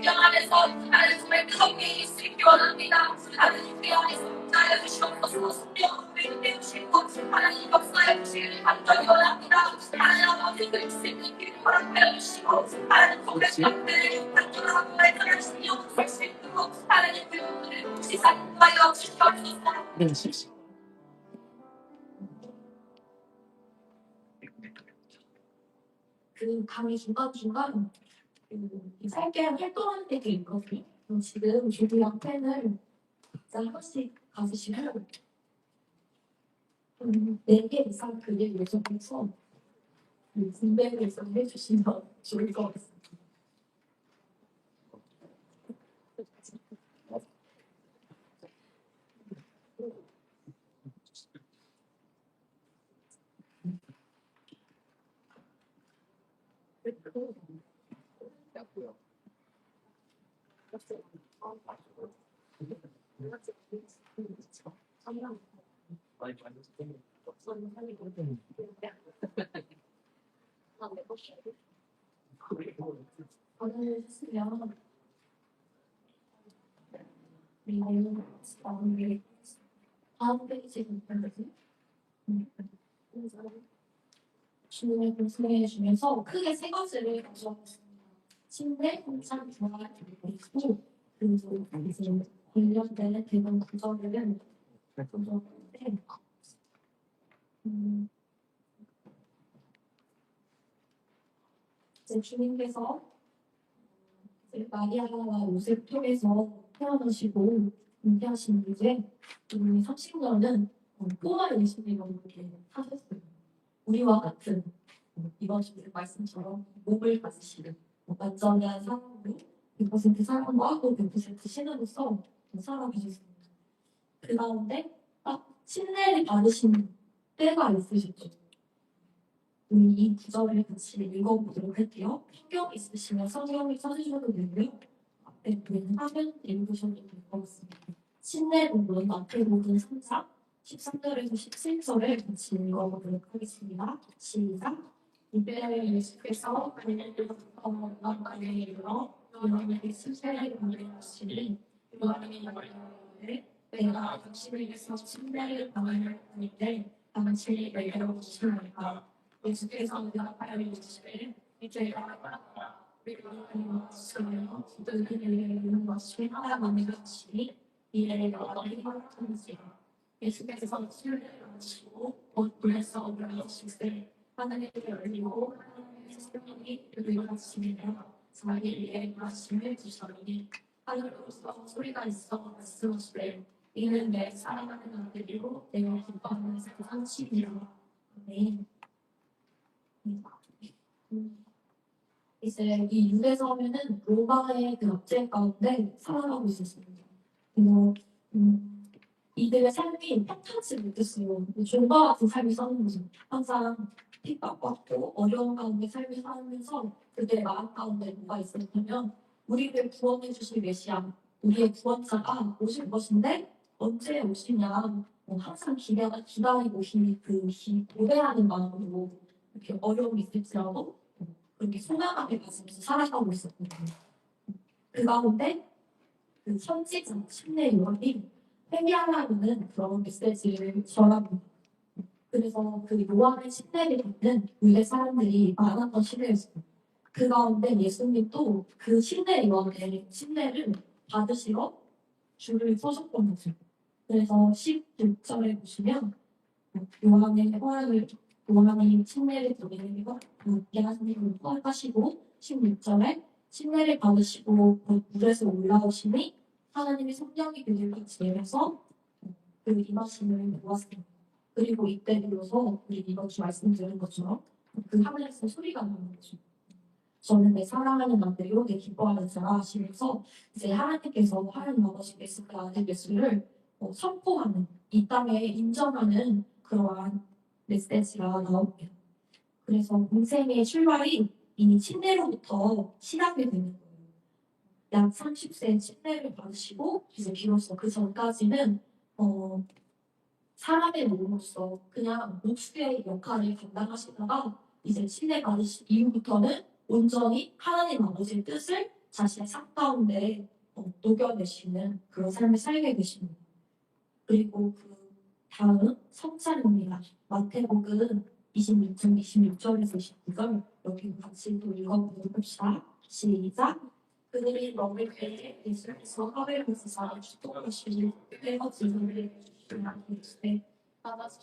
성경 안에서 하나님의 성령이 있으기 원합니다. 하나님 우리 안에서 나여 주시옵소서. 성령을 내주시고 하나님 역사에 주시길 간절히 원합니다. 하나님 아버지 그리스 있는 길을 허락하여 주시고 하나님 고백자들을 간절하고 발전할 수 있는 수 있도록 하나님 그분들을 지상하여 주시옵소서. 그 강의 중간중간 짧게 활동할 때도 있거든요. 지금 조리랑 펜을 한 번씩 가지시고 4개 이상 그릴 예정에서 분배를 좀 해주시면 좋을 것 같습니다. 오늘 했으면 다음 페이지는 뭐지? 주문을 공수해 주면서 크게 3가지를 가져왔습니다. 침대, 공장, 중앙을 들고 있고 그리고 이제 관련된 대본 구조를 가져왔는데 이제 주님께서 이제 마리아와 요셉 통해서 태어나시고 은퇴하신 이제 30년은 꼬마 예수님으로 이렇게 사셨어요. 우리와 같은 이번 주의 말씀처럼 몸을 가지시는 완전한 사람으로 100% 사람과 또 100% 신으로서 살아가셨습니다. 그 가운데 딱 침례를 받으신 때가 있으셨죠. 이 구절을 같이 읽어보도록 할게요. 성경 있으시면 성경을 찾으셔도 되고요. 앞에 보이는 화면 읽으셔도 될 것 같습니다. 침례본문 마태복음 3장 13절에서 17절을 같이 읽어보도록 하겠습니다. 시작! 이때 예수께서 갈릴리로부터 나가에 이르러 요한에게 침례를 받으시니 요한이 말하되 내가 당신에게서 침례를 받을 때에 당신이 내게 오시니까 예수께서 대답하여 이르시되 이제 알아라 우리가 하나님으로 너희를 이루는 것이 하나님의 것이니 이에 너희가 하는지라. 예수께서 침례를 받으시고 곧 불에서 올라오실 때 하늘이 열리고 하나님의 성령이 들려오시니라. 자기에게 말씀을 주시더니 하늘로서 소리가 있어 말씀하시되 이는 내 사랑하는 아들이요 내가 기뻐하는 상심이라. 아멘. 이제 이 유대서면은 로마의 그 압제 가운데 살아가고 있었습니다. 그래서 이들의 삶이 평탄치 못했어요. 종과 같은 삶을 사는 거죠. 항상 핍박받고 어려운 가운데 삶을 살면서 그들의 마음 가운데 뭐가 있었냐면 우리를 구원해 주실 메시아, 우리의 구원자가 오실 것인데 언제 오시냐 항상 기다리고 고대하는 마음으로 이렇게 어려움이 있을지라도 그렇게 소망하게 가지면서 살아가고 있었거든요. 그 가운데 그 선지자 침례 요한이 회개하라는 그런 메시지를 전합니다. 그래서 그 요한의 침례를 받는 유대 사람들이 많았던 시대였어요. 그 가운데 예수님도 그 침례 요한의 침례를 받으시러 줄을 서셨던 거죠. 그래서 16절에 보시면 요한의 허락을 요한이 침례를 드리는 것 하나님을 허락하시고 16절에 침례를 받으시고 물에서 올라오시니 하나님의 성령이 그들을 지내면서 그 임하심을 보았습니다. 그리고 이때 비로소 우리 이번 주 말씀드린 것처럼 그 하늘에서 소리가 나는 거죠. 저는 내 사랑하는 아들이요 내 기뻐하는 자라 하시면서 이제 하나님께서 하나님 아버지께서 그 아들 예수를 선포하는 이 땅에 인정하는 그러한 메시지가 나옵니다. 그래서 공생의 출발이 이미 침례로부터 시작이 되는 거예요. 약 30세 침례를 받으시고 이제 비로소 그 전까지는 사람의 몸으로서 그냥 목수의 역할을 감당하시다가 이제 침례 받으신 이후부터는 온전히 하나님 아버지의 뜻을 자신의 삶 가운데 녹여내시는 그런 삶을 살게 되십니다. 그리고 그 다음은 성찬입니다. 마태복음 26장 26절에서 29절 여기 같이 또 읽어봅시다. 시작. 그들이 먹을 때에 예수께서 하늘에서 자라 축복하시니 때가 지물을 주시되 받아서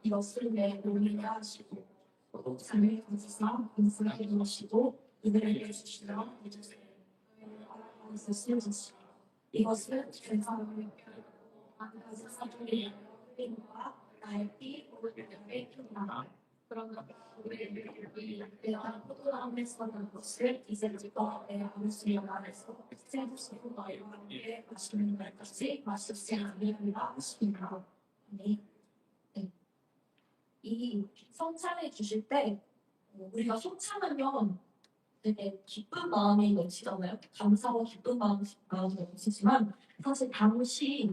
이것을 내 몸이라 하시고 또 삶을 가지사 인생을 이루시고 이들에게 주시려 이제서 쓰여졌으니 이것은 세상을 가진 사람들이 과 나의 피 오르기를 핀다. 그러나 내가 포도나무에서 난 것을 이제부터 내 아버지의 말에서 세우시고 너희와 함께 마시는 날까지 마시지 아니하리라 하시니라. 네. 이 성찬을 주실 때 우리가 성찬하면 되게 기쁜 마음이 넘치잖아요. 감사와 기쁜 마음이 넘치지만 사실 당시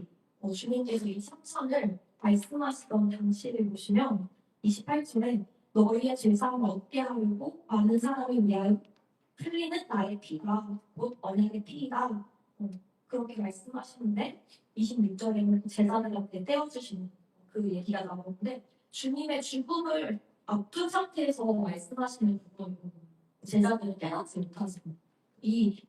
주님께서 이 성찬을 말씀하시던 당시를 보시면 28절에 너희의 죄사함을 얻게 하려고 많은 사람을 위하여 흘리는 나의 피가 곧 언약의 피이다. 그렇게 말씀하시는데 26절에는 제사장한테 떼어주시는 그 얘기가 나오는데 주님의 죽음을 앞둔 상태에서 말씀하시는 부분이고 제자들을 깨닫지 못하지. 이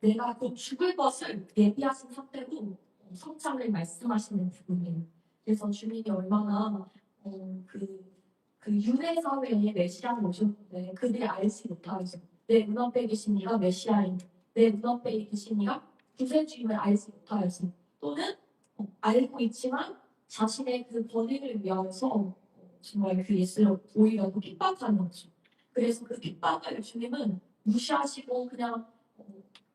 내가 곧 죽을 것을 예비하신 상태로 성찬을 말씀하시는 부분이에요. 그래서 주님이 얼마나 그 유대 사회에 메시아를 오셨는데 그들이 알지 못하죠. 내 눈앞에 계신 이가 메시아인, 내 눈앞에 계신 이가 구세주임을 알지 못하죠. 또는 알고 있지만 자신의 그 권위를 위해서 정말 그 예수를 오히려 더 핍박하는 거죠. 그래서 그 핍박을 주님은 무시하시고 그냥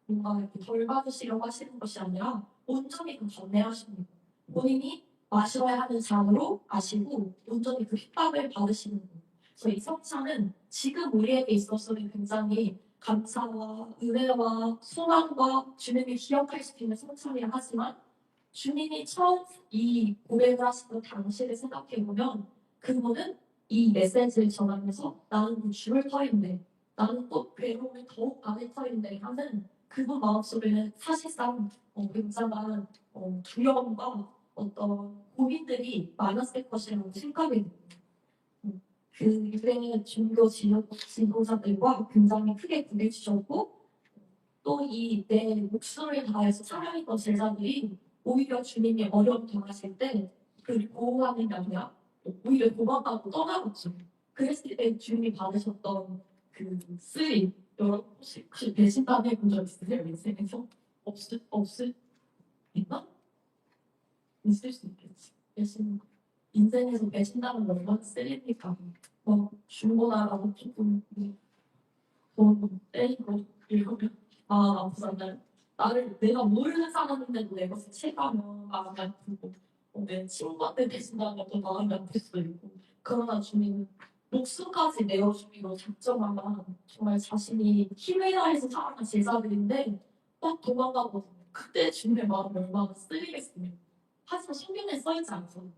뭔가 이렇게 벌 받으시려고 하시는 것이 아니라 온전히 그 전내하십니다. 본인이 마셔야 하는 잔으로 마시고 온전히 그 핍박을 받으시는 거예요. 그래서 이 성찬은 지금 우리에게 있어서는 굉장히 감사와 은혜와 소망과 주님이 기억할 수 있는 성찬이라 하지만 주님이 처음 이 고백을 하시던 당시를 생각해보면 그분은 이 메시지를 전하면서 나는 그 죽을 터인데 나는 또 괴로움을 더욱 받을 터인데 하는 그분 마음속에는 사실상 굉장한 두려움과 어떤 고민들이 많았을 것이라고 생각이 듭니다. 그 유대의 종교 지도자들과 굉장히 크게 부딪히셨고 또 이 내 목숨을 다해서 사랑했던 제자들이 오히려 주님이 어려움 당하실 때 그를 보호하는 게 아니라 오히려 도망가고 떠나갔죠. 그랬을 때 주님이 받으셨던 그 쓰임 여러분 혹시 배신당 해본 적 있으세요? 인생에서? 없을 있나? 있을 수 있겠지. 배신 인생에서 배신당은 얼마나 쓰리니까 중고나라고 조금 돈 때리고 이러면 아프잖아요. 내가 모르는 사람인데도 내 것을 채가면 마음이 아프고 내 친구한테 배신당한 것도 마음이 아플 수도 있고 그러나 주님은 목숨까지 내어주기로 작정하면 정말 자신이 힘을 다해서 살아간 제자들인데 딱 도망가거든요. 그때 주님의 마음이 얼마나 쓰리겠습니까? 하지만 성경에 써있지 않잖아요.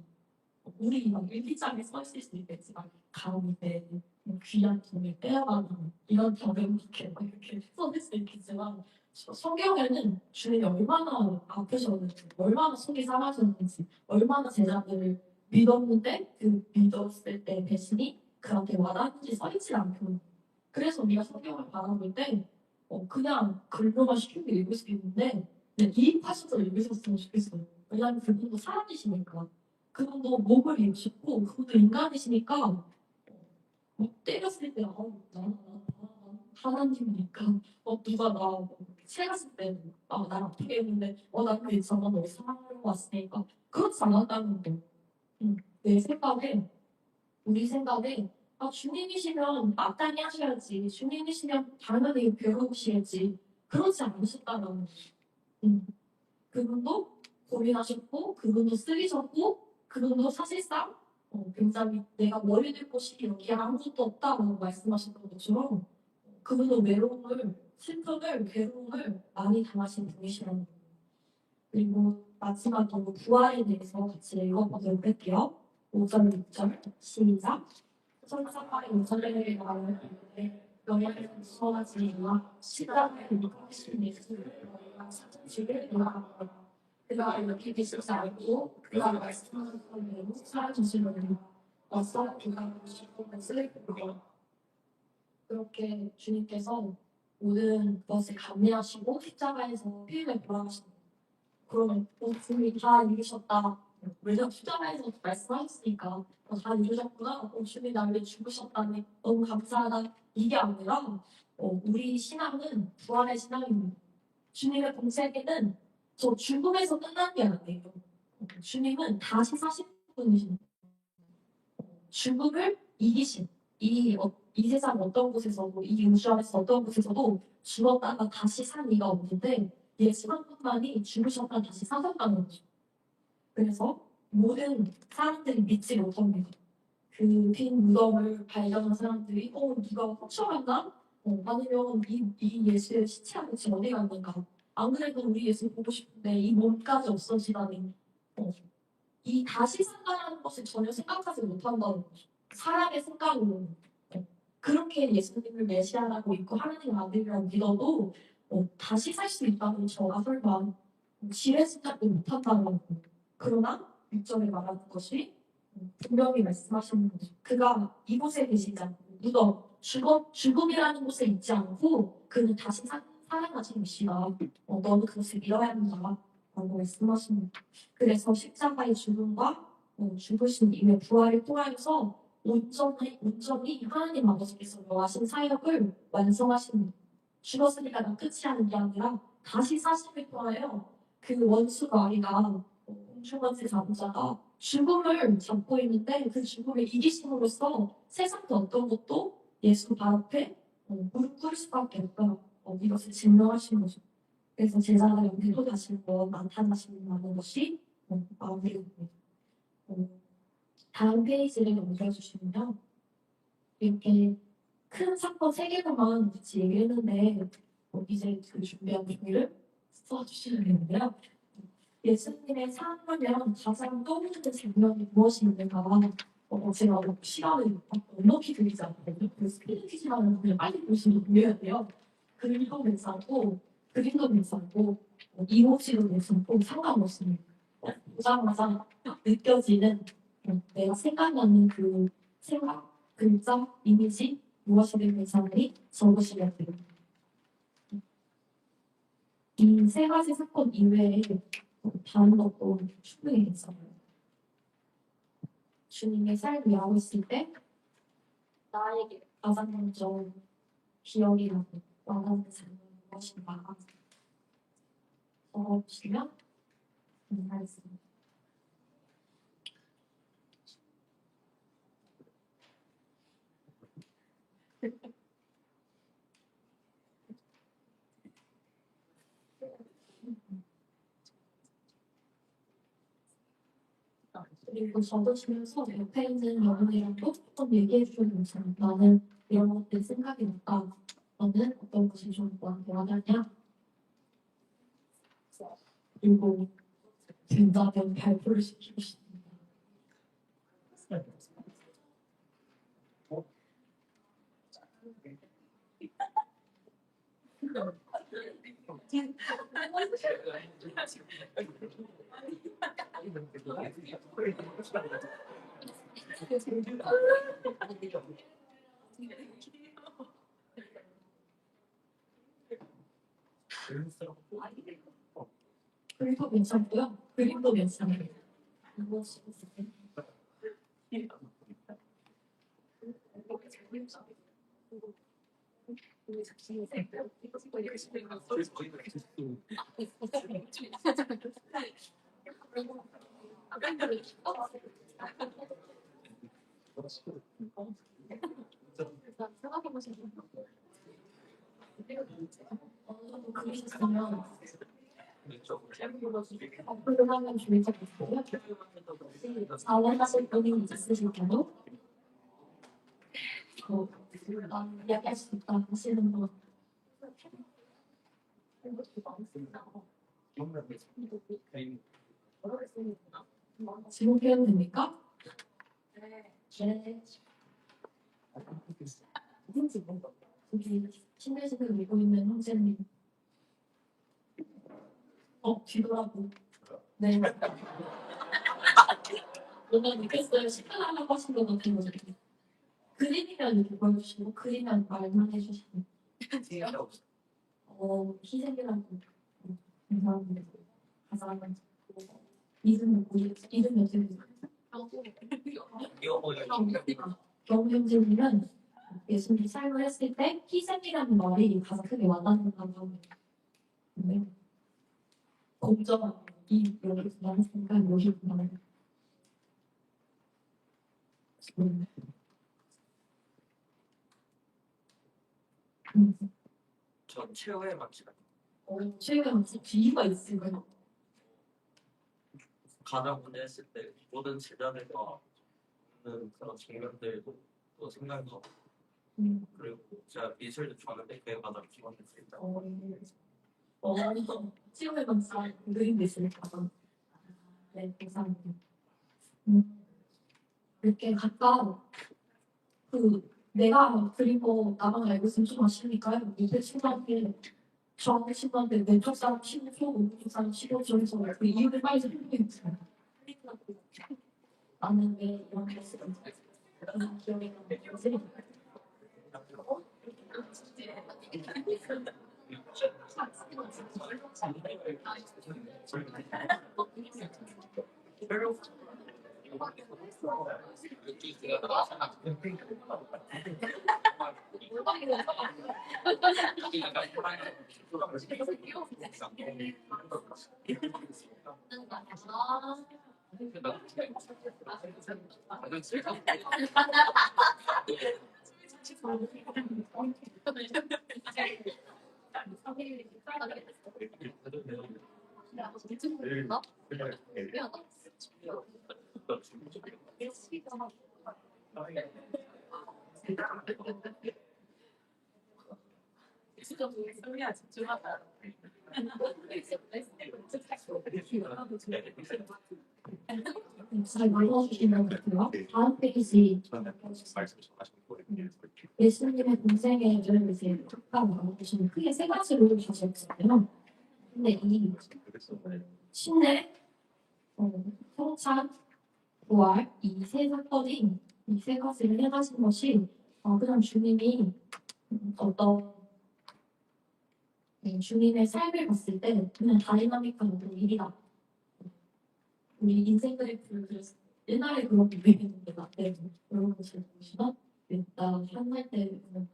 우리 막 일기장에 써있을 수 있겠지만 가운데 귀한 돈을 빼앗아가는 이런 경험밖에 이렇게 써낼 수 있겠지만 성경에는 주님이 얼마나 아프셨는지 얼마나 속이 상하셨는지 얼마나 제자들을 믿었는데 그 믿었을 때 배신이 그렇게 와닿는지 써있지 않거든요. 그래서 우리가 성경을 바라볼 때 그냥 글로만 쉽게 읽을 수 있는데 이입하셔서 읽으셨으면 좋겠어요. 왜냐하면 그분도 사람이시니까 그분도 몸을 입으셨고 그분도 인간이시니까 때렸을 때 나 하나님이니까 누가 나 채갔을 때 날 아프게 했는데 난 괜찮아 너 사랑하러 왔으니까 그렇지 않았다는 거. 내 생각에 우리 생각에 주님이시면 마땅히 하셔야지 주님이시면 당연히 괴로우시겠지 그렇지 않으셨다는 거죠. 그분도 고민하셨고 그분도 쓰리셨고 그분도 사실상 굉장히 내가 머리 들 곳이 여기 아무것도 없다고 말씀하셨던 것처럼 그분도 외로움을 슬픔을 괴로움을 많이 당하신 분이시라는 거예요. 그리고 마지막으로 부활에 대해서 같이 읽어보도록 할게요. 5절 6절 시작. 천사가 인사를 나오는데 영양을 소화하지만 시간을 훨씬 예술을 사진식을 돌아갑니다. 그가 이렇게 계시지 않고 그가 말씀하는 대로 살아주시는 어서 그가 주시고 것을 보고 그렇게 주님께서 모든 것을 감내하시고 십자가에서 피임을 돌아가십니다. 그러면 주님이 다 이루셨다. 왜냐면 십자가에서 말씀하셨으니까 다 이루셨구나. 주님이 나를 위해 죽으셨다니 너무 감사하다. 이게 아니라 우리 신앙은 부활의 신앙입니다. 주님의 공생애는 저 죽음에서 끝난 게 아니에요. 주님은 다시 사신 분이십니다. 죽음을 이기신 이 세상 어떤 곳에서도 이 우주 안에서 어떤 곳에서도 죽었다가 다시 산 리가 없는데 예수 한 분만이 죽으셨다가 다시 사셨다는 거죠. 그래서 모든 사람들이 믿지 못합니다. 그 빈 무덤을 발견한 사람들이 누가 훔쳐갔나? 아니면 이 예수의 시체하고 지금 어디 갔는가? 안 그래도 우리 예수 보고 싶은데 이 몸까지 없어지다니 이 다시 산다는 것을 전혀 생각하지 못한다는 거죠. 사람의 생각으로 그렇게 예수님을 메시아라고 믿고 하나님 아들이라고 믿어도 다시 살 수 있다는 저가 설마 지레 생각도 못한다는 거. 그러나 6절에 말하는 것이 분명히 말씀하시는 거죠. 그가 이곳에 계시지 않고 무덤, 죽음이라는 곳에 있지 않고 그는 다시 살아나신 것이다. 너는 그것을 믿어야 한다. 라고 말씀하십니다. 그래서 십자가의 죽음과 죽으신 이후의 부활을 통하여서 온전히 하나님 아버지께서 하신 사역을 완성하십니다. 죽었으니까 난 끝이 하는 게 아니라 다시 사심을 통하여 그 원수가 아니라 공중원세 자부자가 죽음을 잡고 있는데 그 죽음을 이기심으로써 세상도 어떤 것도 예수 발 앞에 무릎 꿇을 수밖에 없다. 이것을 증명하신 거죠. 그래서 제자가 여기로 다시 나타나시는 것이 마무리입니다. 다음 페이지를 넘겨주시면요. 이렇게 큰 사건 세 개로만 같이 얘기했는데 이제 그 준비한 종이를 써주시면 되는데요. 예수님의 삶하면 가장 떠오르는 장면이 무엇이 있는가? 제가 시간을 넉넉히 드리지 않거든요. 그 스피드 퀴즈라는 그냥 빨리 보시면 보여야 돼요. 그림도 괜찮고 그림도 괜찮고 이모지도 괜찮고 상관없습니다. 보자마자 느껴지는 내가 생각나는 그 생각, 글자, 이미지 무엇이든 괜찮으니 적으시면 됩니다. 이 세 가지 사건 이외에 다른 것도 충분히 괜찮아요. 주님의 삶을 하고 있을 때 나에게 가장 먼저 기억이 나고 와닿는 장면이 무엇인가 적어주시면 감사하겠습니다. 그리고 적으시면서 옆에 있는 여러분이랑도 조금 얘기해 주시면 괜찮아요. 나는 이런 것들 생각이 났다. 너는 어떤 것이 좀 너한테 와닿냐? 그리고 된다면 발표를 시키고 싶습니다. 그림도 괜찮고요. 그림도 괜찮아요. 무엇이 있을까요? 생각해보시면 어느 정도 그리셨으면 앞으로 하면 좋을 것 같고요. 자원하실 분이 있으실 경우 이야기할 수 있다 하시는 분 지금 표현 됩니까? 네. 여기 싱글싱글 밀고 있는 형제님. 뒤돌아보. 네. 뭔가 느꼈어요. 식사하려고 하신 것 같아요. 그림이면 이렇게 보여주시고, 그리면 말만 해주시고. 희생이라고. 감사합니다. 가장 이름은 뭐였지? 이름이 어떻게 되죠? 경우형제님은 예수님이 삶을 했을 때 희생이라는 말이 가장 크게 와닿는다고 합니다. 네. 공정한 이 여기서 나왔으니까 여기 나와요. 전 최후의 맛이다. 최근에 무슨 비유가 있을까요? 가장 문제했을 때 모든 제자들과 있는 그런 장면들도 또 생각나고 그리고 제가 미술도 좋아하는데 그게 가장 기억났습니다. 최근에 감사 그림도 있으니까. 네, 감사합니다. 이렇게 각각 내가 그리고 나만 알고 있으면 좀 아시니까요. 이게 친구한테 저한테 친구한테 왼쪽 사람 15초, 오른쪽 사람 15초 해서 그 이유를 빨리 설명해주세요. 나는 왜 이런 걸 쓰는지 그런 기억이 나는지. 잘 읽어주시면 좋고요. 다음 페이지 예수님의 공생애를 이제 각각 나눠주시면 크게 세 가지로 가졌잖아요. 근데 이 신뢰, 성찬, 부활 이 세 사건이 이 세 가지를 해가신 것이 그냥 주님이 어떤 주님의 삶을 봤을 때 그냥 다이나믹한 어떤 일이다. 우리 인생 그래프를 그렸을 때 옛날에 그런 게 유행했는데 나 때문에 여러분 잘 보시나? 일단 한살 때는 뭐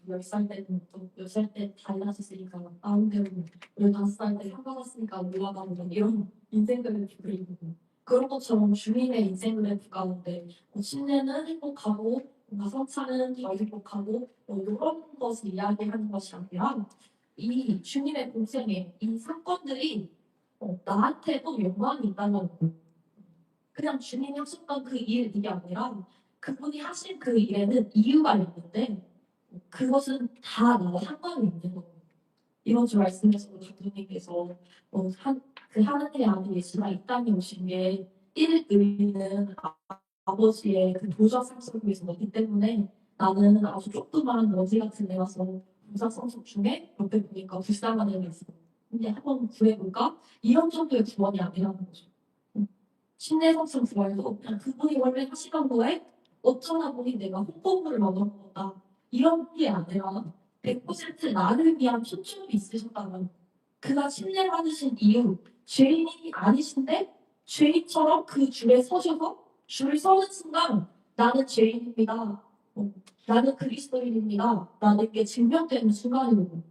10살 때는 또 10살 때 달라졌으니까 다운되고 15살 때 상관없으니까 올라가는 이런 인생 그래프 그리고 그런 것처럼 주님의 인생 그래프 가운데 신뢰는 행복하고 성찬은 더 행복하고 이런 것을 이야기하는 것이 아니라 이 주님의 공생에 이 사건들이 나한테도 영광이 있다는 거. 그냥 주님이 하셨던 그 일이 아니라 그분이 하신 그 일에는 이유가 있는데 그것은 다 나와 상관이 있는 거예요. 이런 줄 말씀하시는 감독님께서 그 하나님의 아들 예수가 이 땅에 오신 게 1일 의미는 아버지의 그 도적 상속에서 넣기 때문에 나는 아주 조그만 먼지 같은 데 가서 도적 상속 중에 옆에 보니까 불쌍한 애가 있어. 근데 한번 구해볼까? 이런 정도의 구원이 아니라는 거죠. 신내성성 구원도 그냥 그분이 원래 하시던 거에 어쩌다 보니 내가 홍보물을 얻은 거다. 이런 게 아니라 100% 나를 위한 초점이 있으셨다면 그가 신뢰받으신 이유 죄인이 아니신데 죄인처럼 그 줄에 서셔서 줄을 서는 순간 나는 죄인입니다. 나는 그리스도인입니다. 나는 게 증명되는 순간이고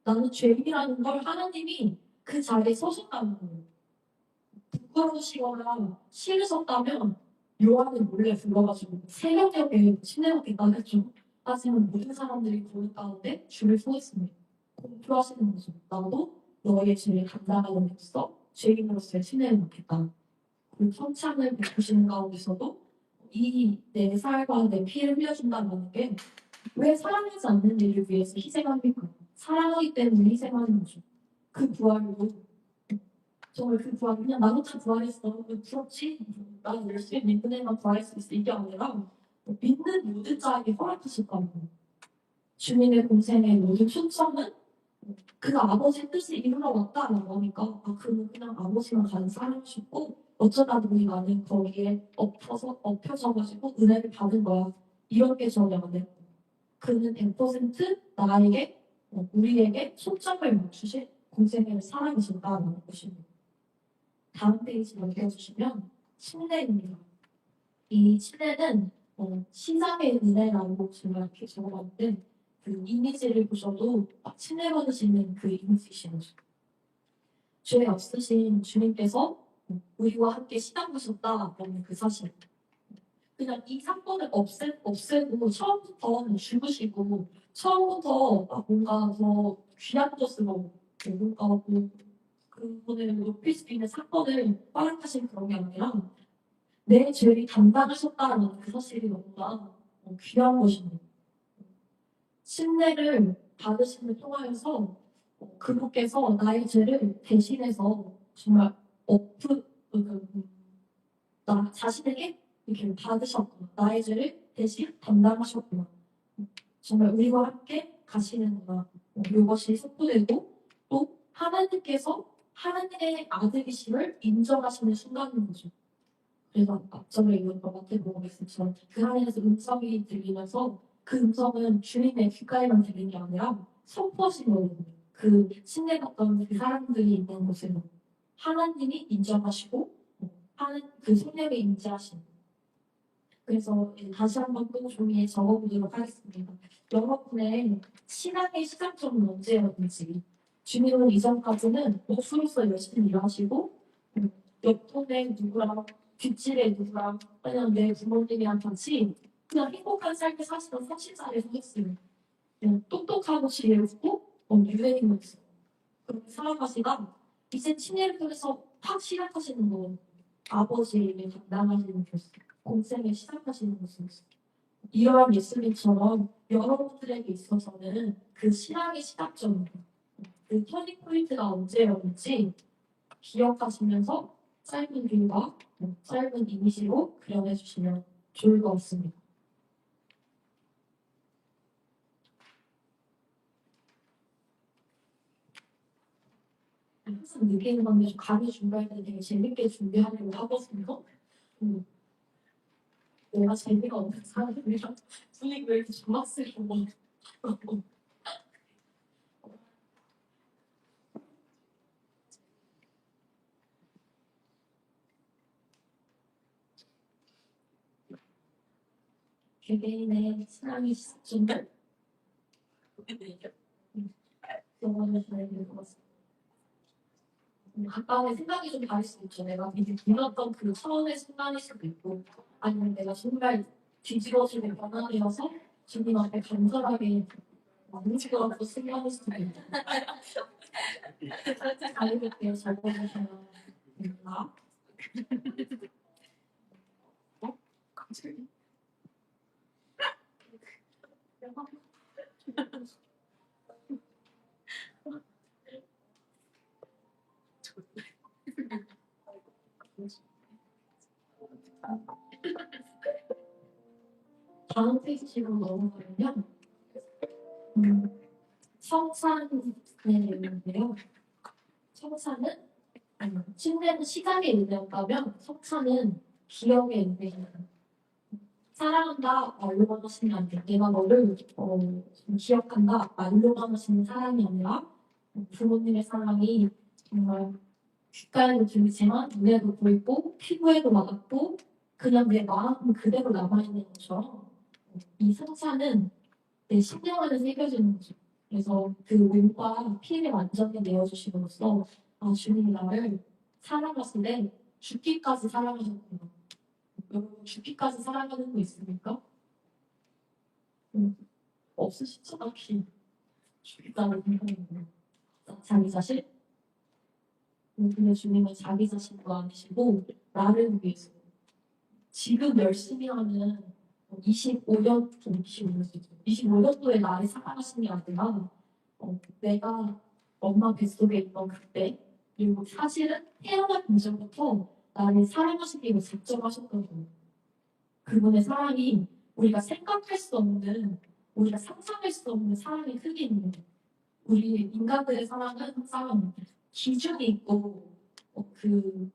나는 죄인이라는 걸 하나님이 그 자리에 서셨다는 거예요. 부끄러우시거나 싫으셨다면 요한을 몰래 불러가지고 새벽에 친해먹겠다고 했죠. 하지만 모든 사람들이 보는 가운데 줄을 서 있습니다. 공표하시는 거죠. 나도 너의 죄를 감당하는 데서 죄인으로서의 신뢰를 받겠다. 그 성찬을 베푸시는 가운데서도 이 내 살과 내 피를 흘려준다는 게 왜 사랑하지 않는 일을 위해서 희생합니까? 사랑하기 때문에 희생하는 거죠. 그 부활도 정말 그 부활 그냥 나 혼자 부활했어. 부럽지? 난 열심히 믿는 애만 부활할 수 있어. 이게 아니라 믿는 모든 자에게 허락하실 겁니다. 주님의 공생의 모든 초점은 그 아버지 뜻이 이루러 왔다라고 하니까 그는 그냥 아버지만 가는 사람이셨고 어쩌다 보니 나는 거기에 엎혀져가지고 은혜를 받은 거야. 이렇게 전혀 안 했고 그는 100% 나에게 우리에게 초점을 맞추신 공생의 사람이신다라는 것입니다. 다음 페이지 넘겨주시면 침례입니다. 이 침례는 신상의 은혜라고 제가 이렇게 적어봤는데 그 이미지를 보셔도 침례 받으시는 그 이미지이신 거죠. 죄 없으신 주님께서 우리와 함께 시달리셨다라는 그 사실. 그냥 이 사건을 없애고 처음부터 죽으시고 처음부터 뭔가 더 귀한 것으로 뭔가 그분을 높일 수 있는 사건을 허락하신 그런 게 아니라 내 죄를 담당하셨다는 그 사실이 너무나 귀한 것입니다. 침례를 받으심을 통하여서 그분께서 나의 죄를 대신해서 정말 나 자신에게 이렇게 받으셨구나. 나의 죄를 대신 담당하셨구나. 정말 우리와 함께 가시는구나. 이것이 선포되고 또 하나님께서 하나님의 아들이심을 인정하시는 순간인 거죠. 그래서 앞전에 읽었던 마태복음에서 그 안에서 음성이 들리면서 그 음성은 주님의 귓가에만 들리는 게 아니라 선포하신 거거든요. 그 침례받던 그 사람들이 있는 곳에는 하나님이 인정하시고 하는 그 성령의 임재하신. 그래서 다시 한번 또 종이에 적어보도록 하겠습니다. 여러분의 신앙의 시작점은 언제였는지 주님은 이전까지는 목수로서 열심히 일하시고 옆 동네 누구랑 뒷집에 누구랑 그냥 내 부모님이랑 같이 그냥 행복한 삶을 사시던 30살에 사셨어요. 그냥 똑똑하고 지혜롭고 유대인도 있어요. 그렇게 살아가시다 이제 침례를 통해서 확 시작하시는 건 아버지를 담당하시는 것을 공생을 시작하시는 것을 이러한 예수님처럼 여러분들에게 있어서는 그 신앙의 시작점입니다. 그 터닝 포인트가 언제였는지 기억하시면서 짧은 뷰와 짧은 이미지로 그려내 주시면 좋을 것 같습니다. 항상 느끼는 건데 좀 강의 준비할 때 되게 재밌게 준비하려고 하거든요. 내가 재미가 없는 사람이랑 분위기 왜 이렇게 조막스러워. 개개인의 신앙의 시점을 영어를 잘 읽는 것 같습니다. 각각의 생각이 좀 다를 수도 있죠. 내가 믿었던 그 처음의 순간일 수도 있고 아니면 내가 정말 뒤집어지는 변화되어서 주님 앞에 간절하게 움직여서 순간일 수도 있고 잘 읽을게요. 잘 보셔서 됩니다. 갑자기 다음 페이지로 넘어가면 성찬의 내용인데요. 성찬은 침례는 시간의 의미였다면 성찬은 기억의 의미입니다. 사랑한다 말로만 하시는 안 돼. 내가 너를 기억한다 말로만 하시는 사랑이 아니라 부모님의 사랑이 정말 귓가에도 들리지만 눈에도 보이고 피부에도 와닿고 그냥 내 마음 그대로 남아있는 것처럼 이 성찬은 내 심령 안에 새겨지는 거죠. 그래서 그 몸과 피를 완전히 내어주심으로써 주님이 나를 사랑하시되 죽기까지 사랑하셨구나. 여러분 죽기까지 사랑하는 거 있습니까? 없으시죠? 딱히 죽기까지 사랑하는 거. 자기 자신? 근데 주님은 자기 자신도 아니시고 나를 위해서 지금 열심히 하는 25년, 25년도에 나를 사랑하신 게 아니라 내가 엄마 뱃속에 있던 그때 그리고 사실은 태어난 이전부터 나를 사랑하시기로 작정하셨거든요. 그분의 사랑이 우리가 생각할 수 없는, 우리가 상상할 수 없는 사랑의 크기 있는 우리 인간들의 사랑은 항상 기준이 있고 그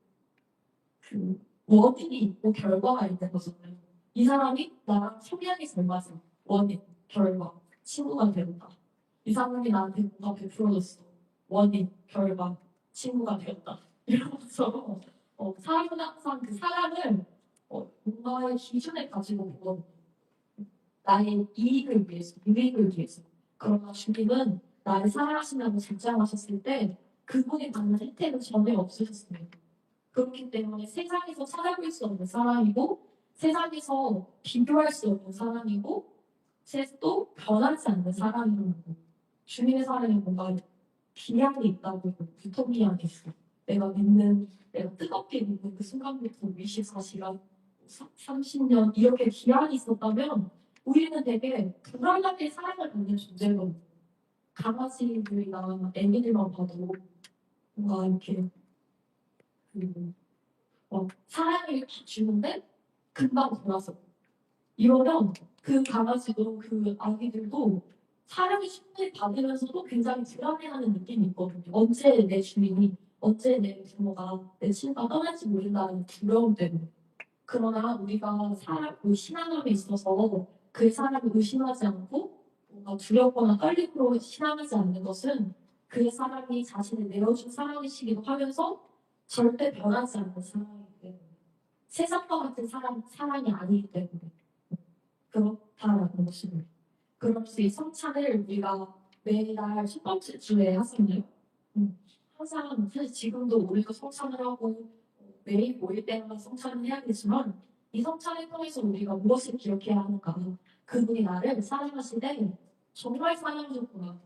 원인이 있고 결과가 있는 거잖아요. 이 사람이 나랑 성향이 잘 맞아. 원인, 결과, 친구가 되었다. 이 사람이 나한테 뭔가 베풀어줬어. 원인, 결과, 친구가 되었다. 이러면서 사람은 항상 그 사람을 뭔가의 기준을 가지고 보거든요. 나의 이익을 위해서, 유익을 위해서. 그러나 주님은 나를 사랑하신다고 주장하셨을 때 그분이 받는 혜택은 전혀 없으셨습니다. 그렇기 때문에 세상에서 찾아볼 수 없는 사람이고 세상에서 비교할 수 없는 사람이고 또 변하지 않는 사람이고 주님의 사랑에 뭔가 기한이 있다고 유통기한이 있어. 내가 믿는 내가 뜨겁게 믿는 그 순간부터 24시간 30년 이렇게 기한이 있었다면 우리는 되게 불안하게 사랑을 받는 존재거든요. 강아지들이나 애기들만 봐도 뭔가 이렇게 사랑을 주는데 금방 돌아서 이러면 그 강아지도 그 아기들도 사랑을 충분히 받으면서도 굉장히 불안해하는 느낌이 있거든요. 언제 내 주인이 언제 내 부모가 내 친구가 떠날지 모른다는 두려움 때문에. 그러나 우리가 그 신앙함에 있어서 그 사람을 의심하지 않고 뭔가 두렵거나 떨림으로 신앙하지 않는 것은 그 사람이 자신을 내어준 사람이시기도 하면서 절대 변하지 않는 사람이기 때문에 세상과 같은 사람이 아니기 때문에 그렇다라는 것입니다. 그러면서 이 성찬을 우리가 매달 첫 번째 주에 하잖아요. 항상 사실 지금도 우리가 성찬을 하고 매일 모일 때마다 성찬을 해야 되지만 이 성찬을 통해서 우리가 무엇을 기억해야 하는가? 그분이 나를 사랑하시되 정말 사랑하셨구나.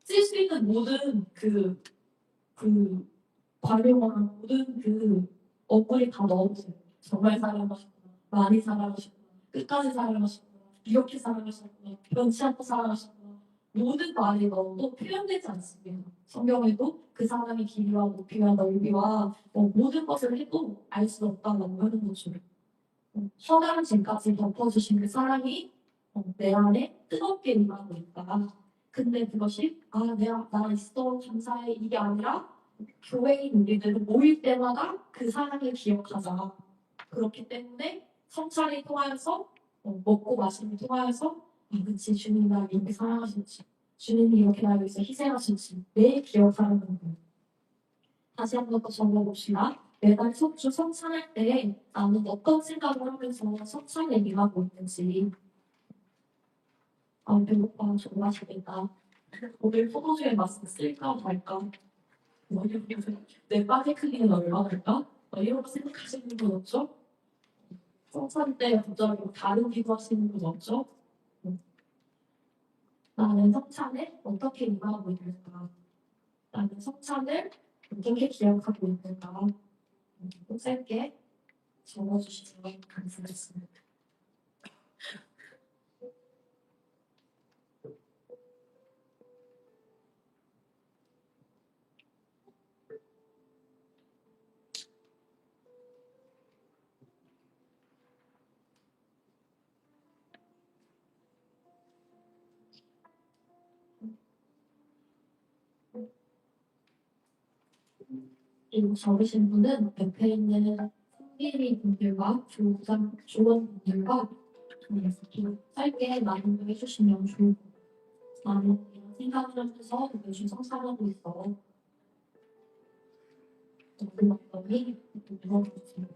쓸 수 있는 모든 그 관용한 모든 그 어플이 다 넣어주세요. 정말 사랑하셨구나. 많이 사랑하셨구나. 끝까지 사랑하셨구나. 이렇게 사랑하셨구나. 변치 않고 사랑하셨구나. 모든 말이 넣어도 표현되지 않습니다. 성경에도 그 사람의 길이와 높이와 넓이와 모든 것을 해도 알 수 없다고 하는 것처럼 허다한 죄까지 덮어주신 그 사랑이 내 안에 뜨겁게 임하고 있다. 근데 그것이 나 있어 감사해 이게 아니라 교회인 우리들은 모일 때마다 그 사랑을 기억하자. 그렇기 때문에 성찬을 통하여서 먹고 마심을 통하여서 그치 주님이 나를 이렇게 사랑하셨지. 주님이 이렇게 나를 위해서 희생하셨지. 매일 기억하는 거예요. 다시 한 번 더 적어봅시다. 매달 속주 성찬할 때 나는 어떤 생각을 하면서 성찬에 임하고 있는지. 배고파 정말 맛있겠다. 오늘 포도주에 마스크 쓸까 말까? 내 바지 크기는 얼마나 될까? 이런 거 생각하시는 분 없죠? 성찬 때 갑자기 다른 기도 하시는 분 없죠? 나는 성찬에 어떻게 임하고 있는가? 나는 성찬을 어떻게 기억하고 있는가? 꼭 짧게 적어주시면 감사하겠습니다. 그리고 적으신 분은 옆에 있는 성기리 분들과 조원분들과 이렇게 짧게 나눔을 해주시면 좋을 것 같아요. 나는 이런 생각을 하면서 요즘 성찰하고 있어. 그랬더니 물어보세요.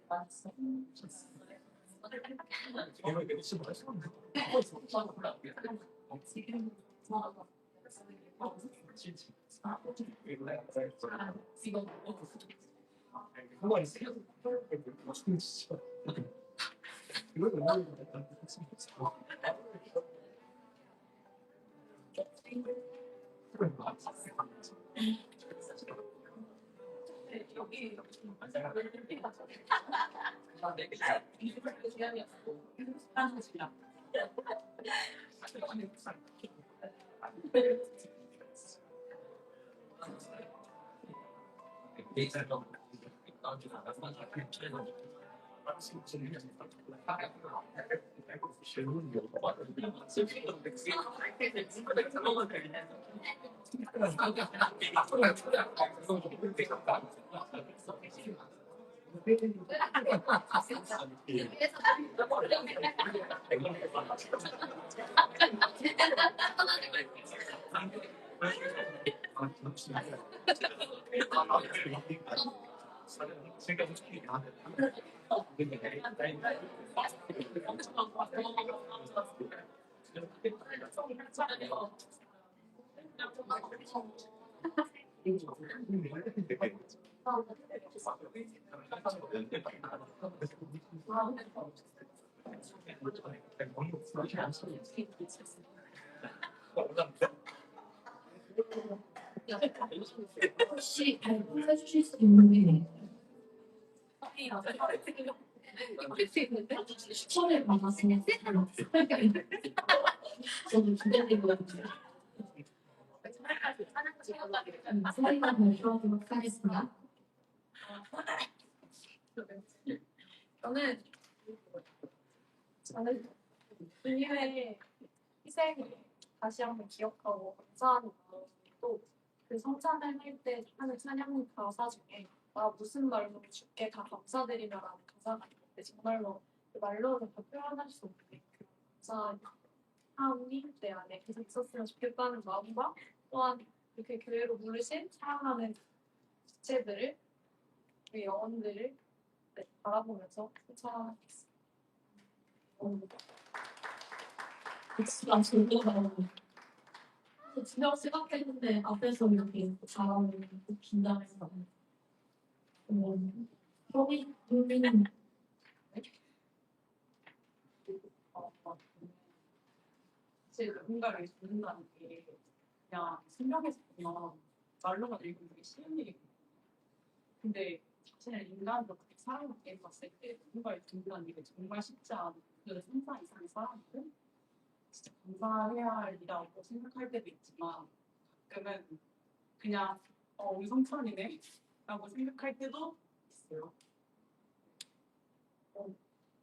맞어. 지금 지금 여기 혹시 발표해 주실 수 있는 게 추천을 받아서 저도 기대되거든요. 소리만 발표하도록 하겠습니다. 저는 인류의 희생을 다시 한번 기억하고 감사하는 마음으로 그 성찬을 할 때 하는 찬양 가사 중에 무슨 말로 주께 다 감사드리며라는 가사가 있는데 정말로 그 말로는 다 표현할 수 없는 그 감사함이 내 안에 계속 있었으면 좋겠다는 마음과 또한 이렇게 교회로 부르신 사랑하는 지체들을 그 영혼들을 바라보면서 성찬하겠습니다. 박수가 즐거워요. 진짜 생각했는데 앞에서 이렇게 잘하는 긴장해서 형이 우리는 사실 누군가를 듣는다는 게 그냥 생각해서 보면 말로만 읽으면 되게 쉬운 일이거든요. 근데 사실 인간도 그렇게 사람을 봤을 때 누군가를 듣는다는 게 정말 쉽지 않은 그 상상 이상의 사람들은 진짜 감사해야 할 일이라고 생각할 때도 있지만 가끔은 그냥 우리 성찬이네 라고 생각할 때도 있어요.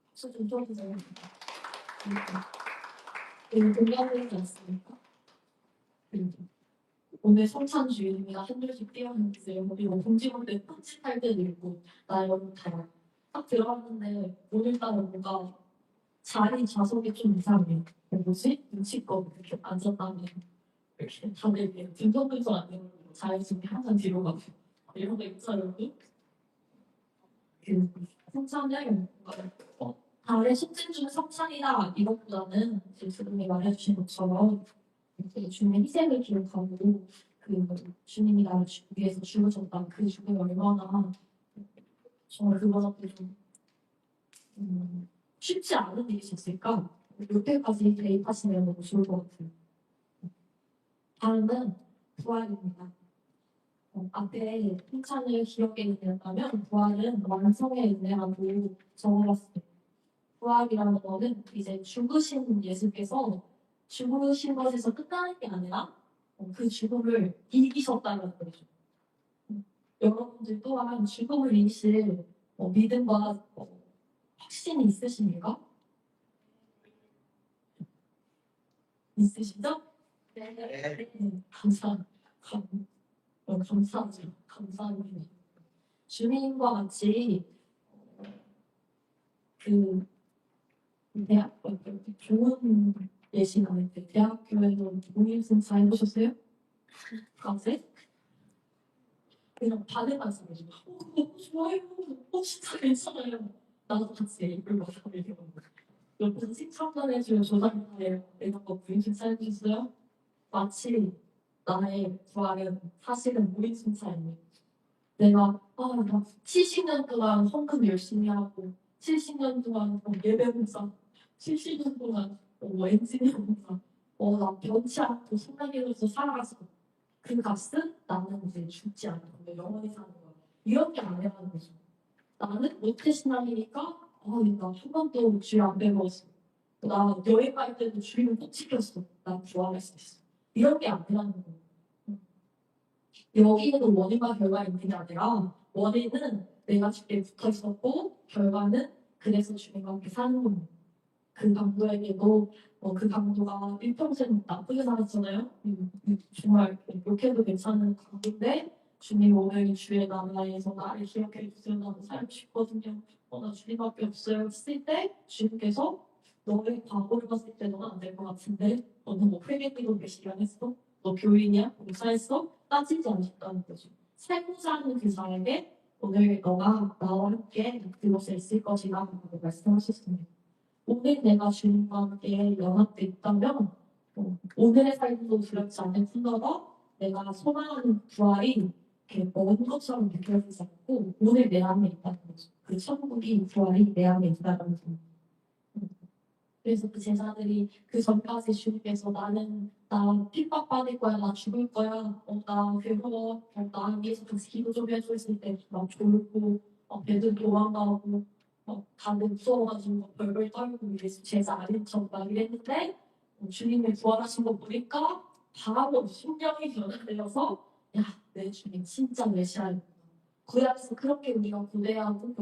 박수 좀 쳐주세요. 공감되지 않습니까? 오늘 성찬주의가 한 줄씩 띄었는데요. 그리고 공지볼 때 끔찍할 때도 있고 나 여기 딱 들어갔는데 오늘따라 뭔가 자리 좌석이 좀 이상해. 뭐지? 눈치껏 이렇게 앉았다면 이렇게 다들 이렇게 듬성듬성 안 되는 자연스럽게 항상 뒤로 가고 이런 거 있죠, 여러분? 그 성찬을 달의 십진 중 성찬이다 이것보다는 주님이 말해주신 것처럼 주님의 희생을 기억하고 그 주님이 나를 위해서 죽으셨다 그 죽음이 얼마나 정말 그거한테 좀 쉽지 않은 일이셨을까? 이렇게까지 대입하시면 너무 좋을 것 같아요. 다음은 부활입니다. 앞에 칭찬을 기억에 있는다면 부활은 완성에 있네라고 적어봤어요. 부활이라는 거는 이제 죽으신 예수께서 죽으신 것에서 끝나는 게 아니라 그 죽음을 이기셨다는 거죠. 여러분들 또한 죽음을 이기실 믿음과 확신이 있으십니까? 있으시죠? 네. 감사하죠. 감사합니다. 주님과 같이 그 대학교 좋은 예시 나는데 대학교에서 모의고사 해보셨어요? 과제? 그냥 반응하지 마시고 좋아요. 진짜 괜찮아요. 나도 같이 읽으면서 읽어보는 거예요. 옆에서 식탐단해주는 조장사예요. 이런 거 무인승차 해주셨어요? 마치 나의 부활은 사실은 무인승차입니다. 내가 나 70년 동안 헌금 열심히 하고 70년 동안 예배 봉사 70년 동안 엔지니어 봉사 나 변치 않고 성당에서 살아가서 그 값은 나는 이제 죽지 않고 영원히 사는 거야. 이렇게 안 해가는 거죠. 나는 모태신앙이니까 나 한 번도 주일 안 배웠어. 나 여행 갈 때도 주일을 꼭 지켰어. 난 부활할 수 있어. 이렇게 안 되라는 거예요. 여기에도 원인과 결과 있는 게 아니라 원인은 내가 주위에 붙어 있었고 결과는 그래서 주님과 함께 사는 겁니다. 그 강도에게도 그 강도가 일평생 나쁘게 살았잖아요. 정말 욕해도 괜찮은 강도인데 주님 오늘 주의 나라에서 나를 기억해 주세요. 나도 살고 싶거든요. 나 주님밖에 없어요. 했을 때 주님께서 너의 과거를 봤을 때 너는 안 될 것 같은데 너는 뭐 회계기도 몇 시간 했어? 너 교인이야? 목사했어? 따지지 않으셨다는 거죠. 살고자 하는 그 사람에게 오늘 너가 나와 함께 그곳에 있을 것이다 라고 말씀하셨습니다. 오늘 내가 주님과 함께 연합돼 있다면 오늘의 삶도 두렵지 않을 뿐더러 내가 소망하는 부활이 이렇게 먼 것처럼 느껴지지 않고 오늘 내 안에 있다는 거죠. 그 천국이 부활이 내 안에 있다는 거죠. 그래서 그 제자들이 그 전까지 주님께서 나 핍박받을 거야, 나 죽을 거야, 나 괴로워, 나 위해서 같이 기도 좀 해줘 했을 때 막 졸고, 배도 도망가고, 다들 무서워가지고 벌벌 떨고 예수 제자 아닌 척막 이랬는데 주님이 부활하신 거 보니까 바로 심령이 변화되어서 야, 내 주님 진짜 메시아였구나. 구약에서 그렇게 우리가 고대하던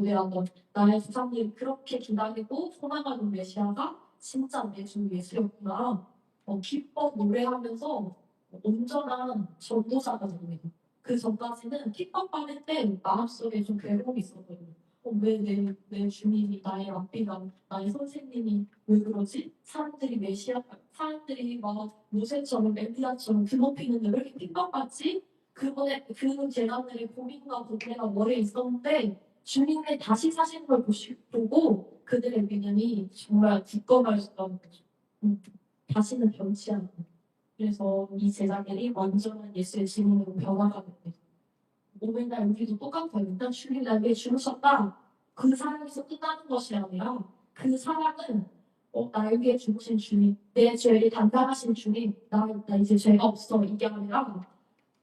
나의 조상들이 그렇게 기다리고 소망하는 메시아가 진짜 내 주 예수였구나. 기뻐 노래하면서 온전한 전도자가 됩니다. 그 전까지는 핍박받을 때 마음속에 좀 괴로움이 있었거든요. 왜 내 주님이 나의 앞비가 나의 선생님이 왜 그러지? 사람들이 막 모세처럼 엘리야처럼 드높이는데 왜 이렇게 핍박받지? 그분의 그 제자들의 고민과 고뇌가 머리에 있었는데 주님의 다시 사신 걸 보고 그들의 믿음이 정말 굳건해졌다는 거죠. 다시는 변치 않고. 그래서 이 제자들이 완전한 예수의 증인으로 변화가 됩니다. 오늘날 우리도 똑같아요. 일단 주님 나에게 죽으셨다. 그 사랑에서 끝나는 것이 아니라 그 사랑은 나를 위해 죽으신 주님, 내 죄를 담당하신 주님, 나 이제 죄가 없어 이게 아니라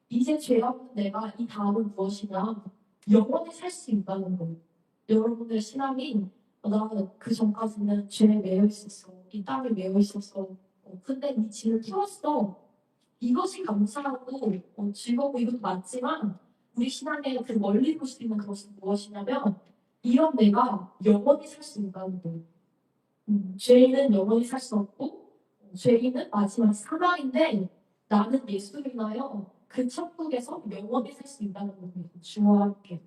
이제 죄가 없는 내가 이 다음은 무엇이냐 영원히 살 수 있다는 거예요. 여러분들 신앙이 나 그 전까지는 죄에 매여 있었어. 이 땅에 매여 있었어. 근데 이 짐을 풀었어. 이것이 감사하고 즐겁고 이것도 맞지만 우리 신앙의 그 멀리 볼 수 있는 것은 무엇이냐면 이런 내가 영원히 살 수 있다는 거예요. 죄인은 영원히 살 수 없고 죄인은 마지막 사망인데 나는 예수를 인하여 그 천국에서 영원히 살 수 있다는 겁니다. 주와 함께.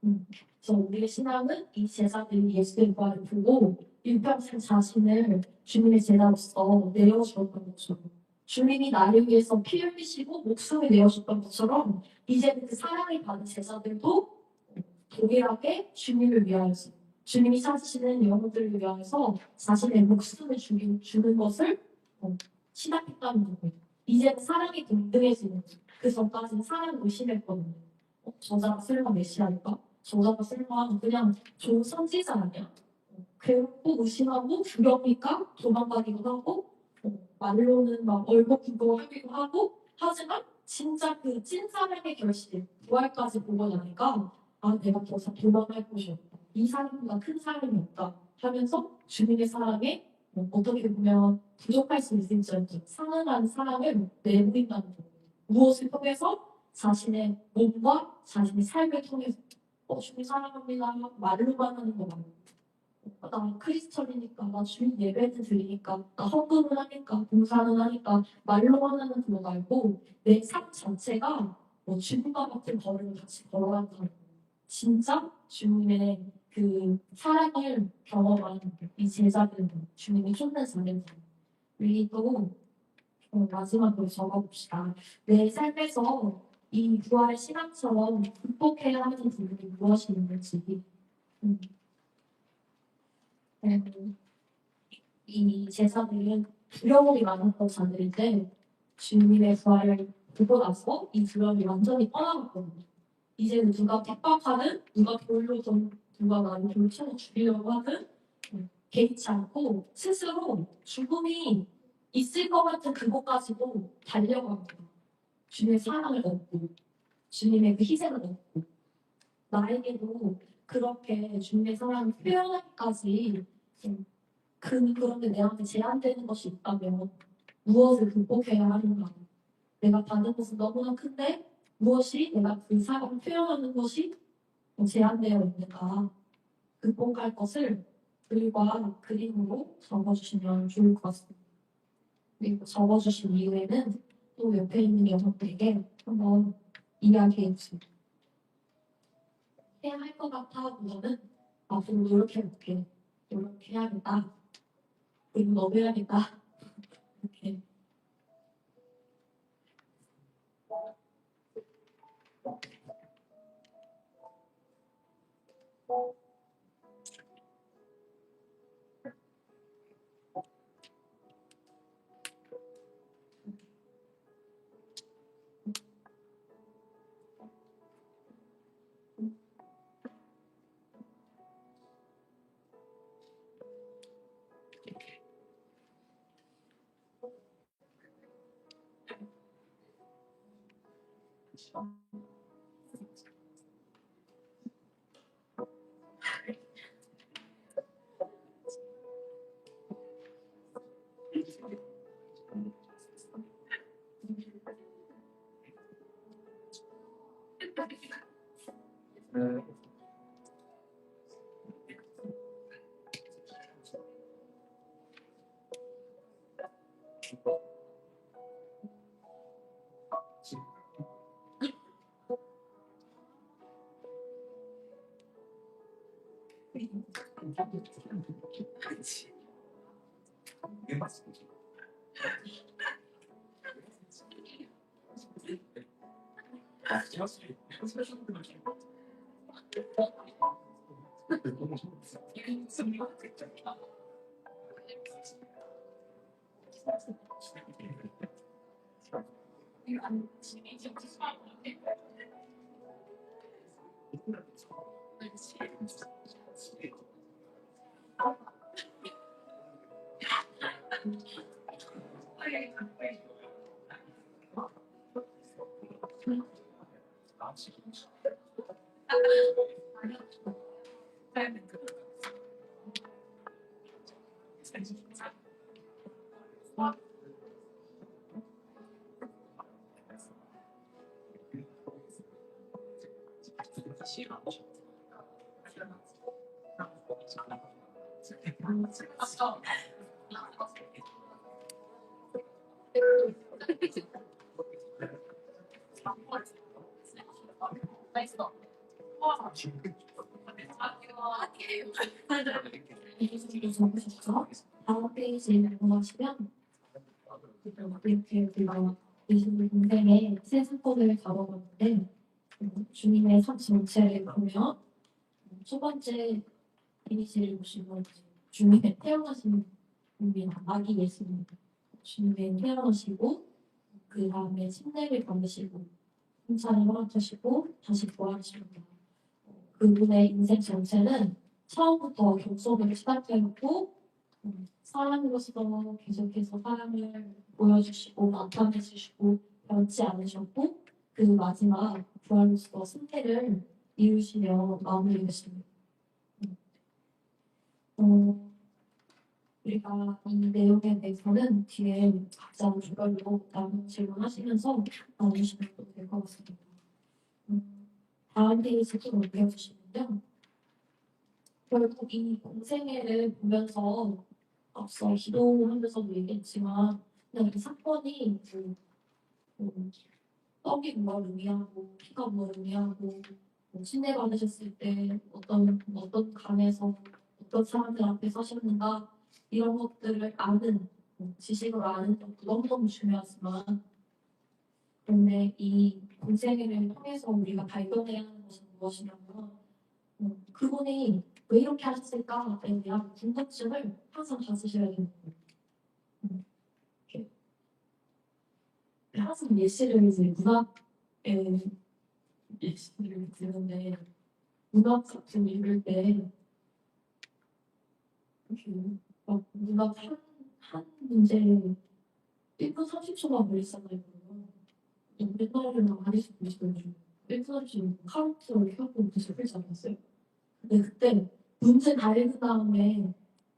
그래서 우리의 신앙은 이 제자들이 예수의 부활을 보고 일평생 자신을 주님의 제자로서 내어주었던 것처럼 주님이 나를 위해서 피 흘리시고 목숨을 내어줬던 것처럼 이제는 그 사랑을 받은 제자들도 동일하게 주님을 위하여서 주님이 찾으시는 영혼들을 위하여서 자신의 목숨을 주는 것을 시작했다는 거예요. 이제는 사랑이 동등해지는 거죠. 그 전까지는 사랑 의심했거든요. 저자가 설마 메시아일까? 저자가 설마 그냥 좋은 선지자 아니야? 괴롭고 의심하고 두려우니까 도망가기도 하고 말로는 막 얼버무고 하기도 하고 하지만 진짜 그 찐사랑의 결실 부활까지 보고 나니까 내가 더 이상 도망갈 곳이 없다. 이 사람보다 큰 사랑이 없다 하면서 주님의 사랑에 어떻게 보면 부족할 수 있을지언정 상응하는 사랑을 내보인다는 거예요. 무엇을 통해서? 자신의 몸과 자신의 삶을 통해서 주님 사랑합니다 말로만 하는 거 말고 나 크리스천이니까 나 주일 예배는 드리니까 나 헌금은 하니까 봉사는 하니까 말로만 하는 거 말고 내 삶 자체가 주님과 같은 걸음을 같이 걸어간다는 거 진짜 주님의 그 사랑을 경험한 이 제자들은 주님이 쫓는 자들 우리도 마지막으로 적어봅시다. 내 삶에서 이 부활의 신앙처럼 극복해야 하는 부분이 무엇이 있는지 음, 이 제자들은 두려움이 많았던 자들인데 주님의 부활을 보고 나서 이 두려움이 완전히 떠나갔거든요. 이제는 누가 핍박하는, 누가 누가 나를 돌쳐서 죽이려고 하는 개의치 않고 스스로 죽음이 있을 것 같은 그곳까지도 달려갑니다. 주님의 사랑을 얻고 주님의 그 희생을 얻고 나에게도 그렇게 주님의 사랑을 표현하기까지 그런데 내한테 제한되는 것이 있다면 무엇을 극복해야 하는가? 내가 받은 것은 너무나 큰데 무엇이 내가 그 사람을 표현하는 것이 제한되어 있는가 극복할 것을 글과 그림으로 적어주시면 좋을 것 같습니다. 그리고 적어주신 이후에는 또 옆에 있는 여성들에게 한번 이야기해주세요. 해야 할 것 같아 보면은 앞으로 노력해볼게. 노력해야겠다. 그리고 너도 해야겠다. 이렇게. 이렇게 적으셨죠? 다음 페이지에 넘어가시면 이렇게 우리가 25분생의 새 사건을 다뤄봤는데 주님의 첫 정체를 보면 첫 번째 페이지를 보시면 주님의 태어나신 분입니다. 아기 예수님 주님의 태어나시고 그 다음에 침례를 받으시고 순찬을 허락하시고 다시 부활하십니다. 그분의 인생 전체는 처음부터 교섭을 시작해놓고 사람으로서 계속해서 사랑을 보여주시고 나타내주시고 변치 않으셨고 그 마지막 부활로서 승리를 이루시며 마무리했습니다. 우리가 이 내용에 대해서는 뒤에 각자 주별로 나눈 질문하시면서 나누시면 될 것 같습니다. 다음 페이지 좀 올려주시면요. 결국 이 공생애를 보면서 앞서 기도하면서도 얘기했지만 그냥 이 사건이 떡이 무엇을 의미하고 피가 무엇을 의미하고 침례받으셨을 때 어떤 강에서 어떤 사람들 앞에 서셨는가 이런 것들을 아는 지식을 아는 것도 너무너무 중요하지만 그런데 이 공생애를 통해서 우리가 발견해야 하는 것은 무엇이냐면 그분이 왜 이렇게 하셨을까에 대한 궁금증을 항상 가지셔야 됩니다. 항상 예시를 이제 문학의 예시를 드는데 문학 작품 읽을 때 막 문학 한 문제 1분 30초가 걸리잖아요. 옛날에는 아리스 보시더라고요. 1분 30초 카운트를 켜고 계속 풀지 않았어요. 근데 그때 문제 다 읽은 다음에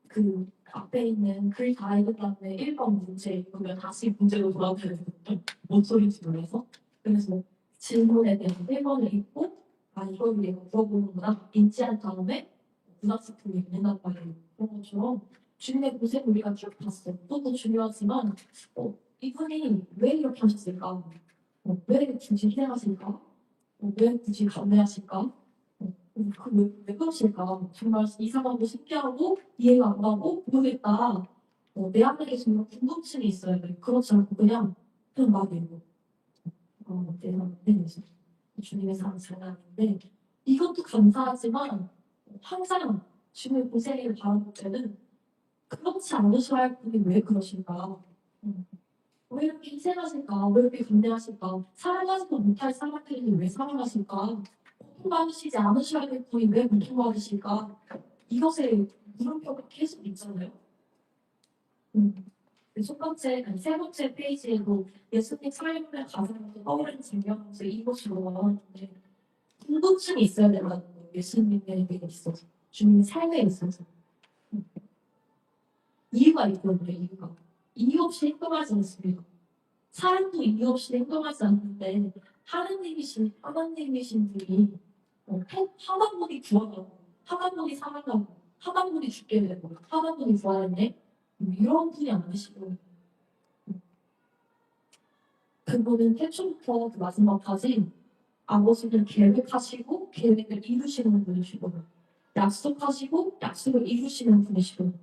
그 앞에 있는 글 다 읽은 다음에 1번 문제 읽으면 다시 문제로 돌아가야 되거든요. 뭔 소리인지 몰라서. 그래서 질문에 대한 1번을 읽고 아 이걸 내가 물어보는구나 인지한 다음에 문학작품이 있는단 말이에요. 그런 것처럼 주님의 고생을 우리가 쭉 봤어요. 또 중요하지만 이분이 왜 이렇게 하셨을까? 왜 굳이 희생하실까? 왜 굳이 감내하실까? 왜 그러실까? 정말 이상하고 신기하고 이해가 안 가고 모르겠다. 내 안에 계신 궁금증이 있어요. 그렇지 않고 그냥 말이에요. 내가 내면서 주님의 사랑 잘하는데 이것도 감사하지만 항상 주님의 고생을 바라볼 때는 그렇지 않으셔야 할 분이 왜 그러실까? 왜 이렇게 희생하실까? 왜 이렇게 감내하실까? 사랑하지도 못할 사람들이 왜 사랑하실까? 고통받으시지 않으셔야 될 분이 왜 고통받으실까? 이것에 물음표가 계속 있잖아요. 첫 번째, 아니, 세 번째 페이지에도 예수님 삶의 가사를 떠오르는 장면에서 이것으로 나왔는데 궁금증이 있어야 된다는 거예요. 예수님에게 있어서 주님의 삶에 있어서 이유가 있거든요. 이유 없이 행동하지 않습니다. 사람도 이유 없이 행동하지 않는데 하나님이신 분이 하나만 분이 구원하고 하나만 분이 사랑하고 하나만 분이 죽게 되고 하나만 분이 부활했네 이런 분이 아니시고 그분은 태초부터 그 마지막까지 아버지를 계획하시고 계획을 이루시는 분이시고 약속하시고 약속을 이루시는 분이시고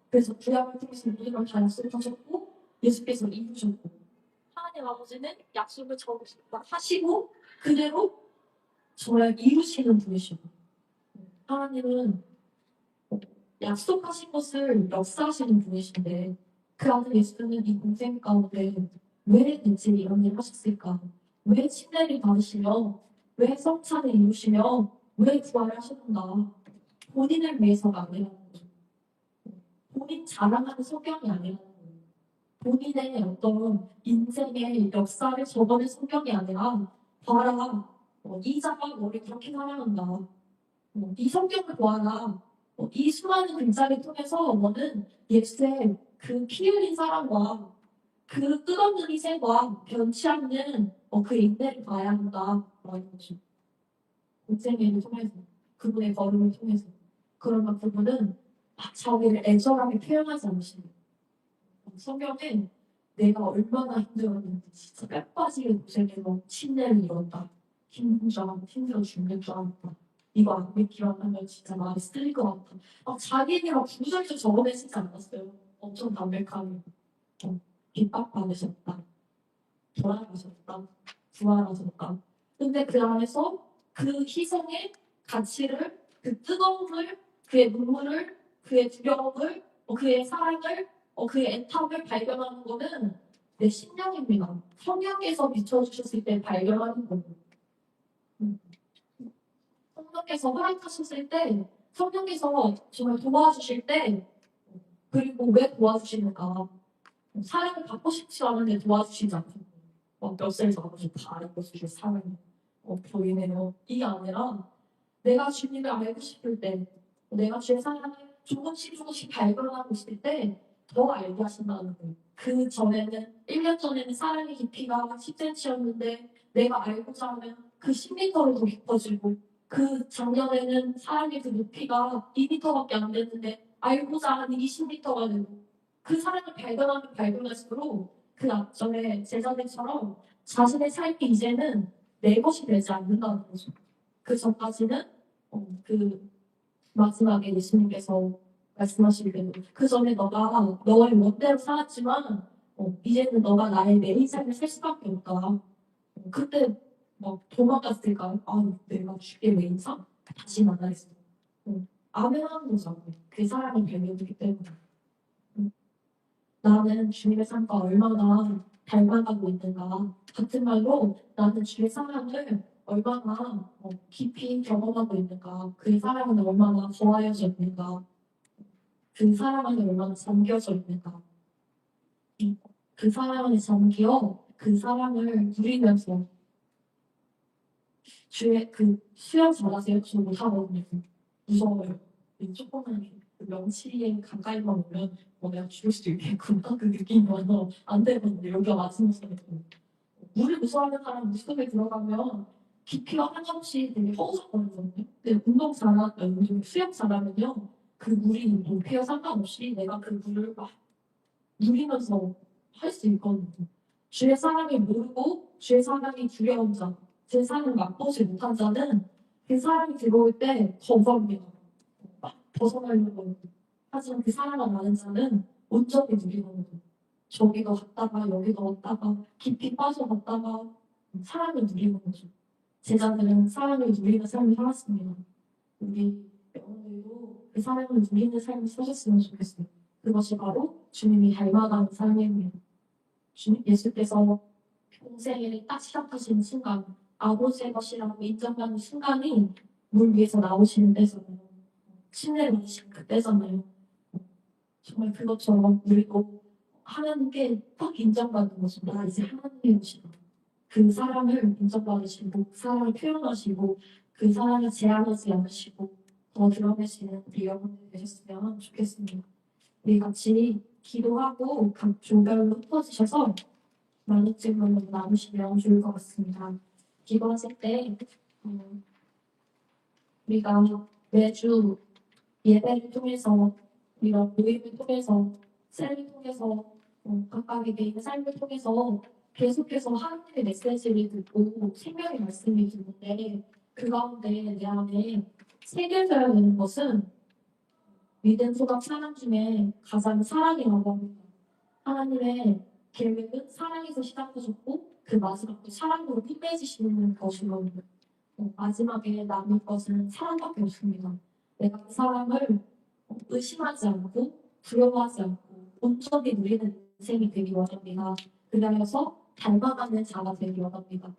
그래서 구약을 통해서 모든 걸 다 약속하셨고 예수께서 이루셨고 하나님 아버지는 약속을 하시고 그대로 정말 이루시는 분이시고 하나님은 약속하신 것을 역사하시는 분이신데 그 아들 예수는 이 공생 가운데 왜 대체 이런 일을 하셨을까? 왜 침례를 받으시며 왜 성찬을 이루시며 왜 부활을 하셨는가? 본인을 위해서가 아니라는 거죠. 본인 자랑하는 성경이 아니라는 거예요. 본인의 어떤 인생의 역사를 적어낸 성경이 아니라 봐라 이 자가 너를 그렇게 사랑한다. 이 성경을 보아라. 이 수많은 글자를 통해서 너는 예수의 그 피 흘린 사랑과 그 끝없는 희생과 변치 않는 그 인내를 봐야 한다. 라는 거죠. 공생애를 통해서 그분의 걸음을 통해서 그러면 그분은 자기를 애절하게 표현하지 않으십니다. 성경은 내가 얼마나 힘들었는지 진짜 뼈 빠지게 고생해서 침례를 이뤘다. 힘들어 죽는 줄 알았다. 이거 안 믿기만 하면 진짜 말이 쓸릴 것 같다. 자기는 막 구절절 적어내시지 않았어요. 엄청 담백하게. 핍박받으셨다. 돌아가셨다. 부활하셨다. 근데 그 안에서 그 희생의 가치를, 그 뜨거움을, 그의 눈물을, 그의 두려움을, 그의 사랑을, 그의 애탐을 발견하는 거는 내 신령입니다. 성령께서 비춰주셨을 때 발견하는 거고. 성령께서 허락하셨을 때, 성령께서 정말 도와주실 때, 그리고 왜 도와주시는가? 사랑을 받고 싶지 않은데 도와주시지 않고, 몇 살 잡아서 다 알고 싶을 사랑이 보이네요. 이게 아니라, 내가 주님을 알고 싶을 때, 내가 주의 사랑을 조금씩 발견하고 있을 때, 더 알게 하신다는 거예요. 그 전에는, 1년 전에는 사랑의 깊이가 10cm였는데, 내가 알고자 하면 그 10m로 더 깊어지고, 그 작년에는 사랑의 그 높이가 2m밖에 안 됐는데, 알고자 하는 20m가 되고, 그 사랑을 발견하면 발견할수록, 그 앞전에 제자들처럼 자신의 삶이 이제는 내 것이 되지 않는다는 거죠. 그 전까지는, 그 마지막에 예수님께서 말씀하시기를 그 전에 너가 너의 멋대로 살았지만 이제는 너가 나의 메인 삶을 살 수밖에 없다. 그때 막 도망갔을까? 내가 죽게 메인 삶? 다시 만나겠어. 아멘 하는 거죠. 그 사람이 발견되기 때문에. 나는 주님의 삶과 얼마나 닮아가고 있는가. 같은 말로 나는 주의 사랑을 얼마나 깊이 경험하고 있는가. 그의 사랑은 얼마나 거하여져 있는가. 그 사랑 안에 얼마나 잠겨져 있는가. 그 사랑 안에 잠겨 그 사랑을 누리면서 주의 그 수영 잘하세요? 저 못하거든요. 무서워요. 이 조그만 그 명치에 가까이만 오면 내가 죽을 수도 있겠구나 그 느낌이 와서 안 되거든요. 여기가 마지막이거든요. 물을 무서워하는 사람 물속에 들어가면 깊이가 한없이 되게 허우적거리거든요. 근데 운동 잘하는 수영 잘하면요. 그 물이 높이와 상관없이 내가 그 물을 막 누리면서 할 수 있거든요. 주의 사랑을 모르고 주의 사랑이 두려운 자, 제 사랑을 맛보지 못한 자는 그 사랑이 들어올 때 거부합니다. 막 벗어나려고 해요. 하지만 그 사랑을 아는 자는 온전히 누리거든요. 저기도 갔다가 여기도 왔다가 깊이 빠져갔다가 사랑을 누리는 거죠. 제자들은 사랑을 누리는 삶을 살았습니다. 우리 여러분들도 그 사랑을 누리는 삶을 사셨으면 좋겠어요. 그것이 바로 주님이 닮아가는 삶입니다. 주님 예수께서 평생을 딱 시작하시는 순간 아버지의 것이라고 인정하는 순간이 물 위에서 나오시는 때잖아요. 침례를 받으신 그때잖아요. 정말 그것처럼 우리도 하나님께 딱 인정받는 것이 나 이제 하나님의 것이다. 그 사랑을 인정받으시고 그 사랑을 표현하시고 그 사랑을 제한하지 않으시고 더 드러내시는 우리 여러분들 되셨으면 좋겠습니다. 우리 같이 기도하고 각 조별로 흩어지셔서 나눌증으로 나누시면 좋을 것 같습니다. 기도하실 때 우리가 매주 예배를 통해서 이런 모임을 통해서 셀을 통해서 각각의 개인의 삶을 통해서 계속해서 하나님의 메시지를 듣고 생명의 말씀을 듣는데 그 가운데 내 안에 새겨져야 되는 것은 믿음, 소망, 사랑 중에 가장 사랑이라고 합니다. 하나님의 계획은 사랑에서 시작하셨고 그 마지막도 사랑으로 끝맺으시는 것이거든요. 마지막에 남을 것은 사랑밖에 없습니다. 내가 그 사랑을 의심하지 않고 두려워하지 않고 온전히 누리는 인생이 되기 원합니다. 그러면서 닮아가는 자가 되기 원합니다.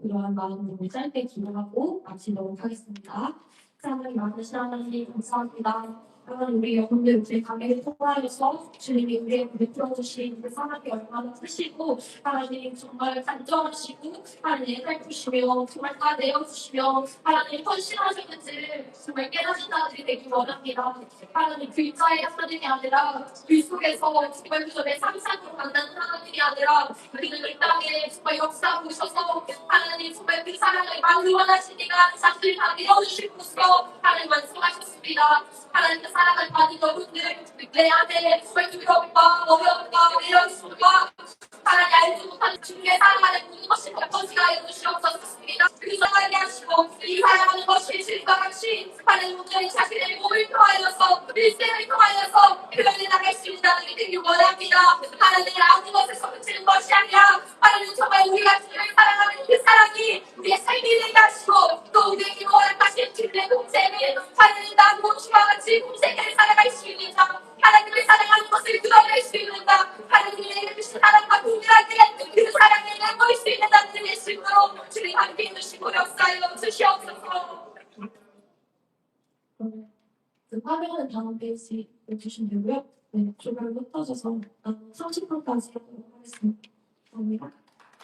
이러한 마음으로 짧게 기도하고 마치도록 하겠습니다. 사랑이 많으신 하나님 감사합니다. 하나님 우리 여러분들 우리 가게를 통하여서 주님이 우리에게 베풀어주신 그 사랑이 얼마나 크시고 하나님 정말 간절하시고 하나님 살피시며 정말 다 내어주시며 하나님 헌신하셨는지 정말 깨닫는 자들이 되기 원합니다. 하나님 글자의 하나님이 아니라 글 속에서 정말 그전에 상상으로 만나는 하나님이 아니라 우리는 이 땅에 정말 역사하고 오셔서 하나님 정말 그 사랑을 만들어가시니까 사실 다 내어주실 것으로 하나님 말씀하셨습니다. 하나님 그 사랑을 받은 여러분들 내 안에 정말 두려움과 어려움과 외로움과 하나님 알지 못하는 주님의 사랑하는 모든 것이 덮어지가 해주시옵소서입니다. 그 사랑하게 하시고 이 사랑하는 것이 실과 같이 하나님 오늘 자신의 몸을 통하여서 일생을 통하여서 그런데 나갈 수 있는 자들이 되길 원합니다. 하나님 아무 것에서 그치는 것이 아니라 하나님 정말 우리가 주님을 사랑하는 그 사랑이 우리의 삶이 되게 하시고 또 우리에게 허락하신 주님의 공생을 하나님 나무 주와 같이 공생을 살아갈 수 있는 자 하나님을 사랑하는 것을 드러낼 수 있는 자 하나님의 주신 사랑과 동일하게 그 사랑을 내볼 수 있는 자들의 예수님으로 주님 함께 해주시고 역사하여 주시옵소서. 그 화면은 다음 페이지 주시면 되고요. 네, 조별로 흩어져서 30분까지 하도록 하겠습니다. 감사합니다.